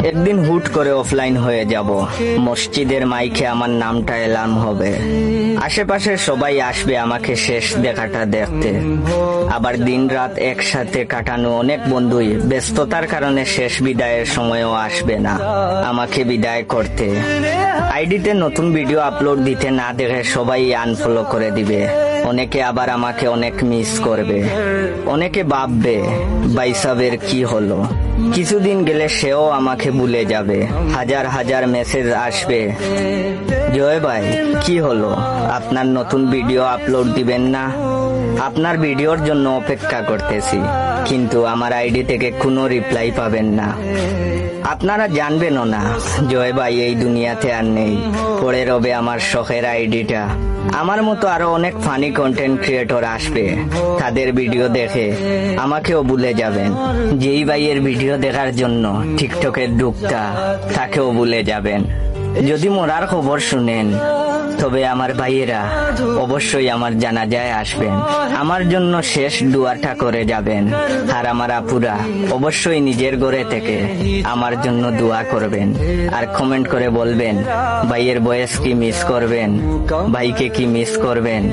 একদিন হুট করে অফলাইন হয়ে যাব। মসজিদের মাইকে আমার নামটা এলান হবে। আশেপাশের সবাই আসবে আমাকে শেষ দেখাটা দেখতে। আবার দিন রাত একসাথে কাটানো অনেক বন্ধুই ব্যস্ততার কারণে শেষ বিদায়ের সময়ও আসবে না আমাকে বিদায় করতে। আইডিতে নতুন ভিডিও আপলোড দিতে না দেখে সবাই আনফলো করে দিবে। অনেকে আবার আমাকে অনেক মিস করবে। অনেকে ভাববে বাইসাবের কি হলো। কিছুদিন গেলে সেও আমাকে ভুলে যাবে। হাজার হাজার মেসেজ আসবে, জয় ভাই কি হলো, আপনার নতুন ভিডিও আপলোড দিবেন না? আপনার ভিডিওর জন্য অপেক্ষা করতেছি, কিন্তু আমার আইডি থেকে কোনো রিপ্লাই পাবেন না। আপনারা জানবেনও না জয় ভাই এই দুনিয়াতে আর নেই। পড়ে রবে আমার শখের আইডিটা। আমার মতো আরো অনেক ফানি কন্টেন্ট ক্রিয়েটর আসবে, তাদের ভিডিও দেখে আমাকেও ভুলে যাবেন। যেই ভাইয়ের ভিডিও দেখার জন্য টিকটকে ঢুকতা, তাকেও ভুলে যাবেন। যদি মরার খবর শুনেন, তবে আমার ভাইয়েরা অবশ্যই আমার জানাজায় আসবেন। আমার জন্য শেষ দোয়াটা করে যাবেন। আর আমার আপুরা অবশ্যই নিজের ঘরে থেকে আমার জন্য দোয়া করবেন। আর কমেন্ট করে বলবেন ভাইয়ের বয়স কি মিস করবেন, ভাইকে কি মিস করবেন।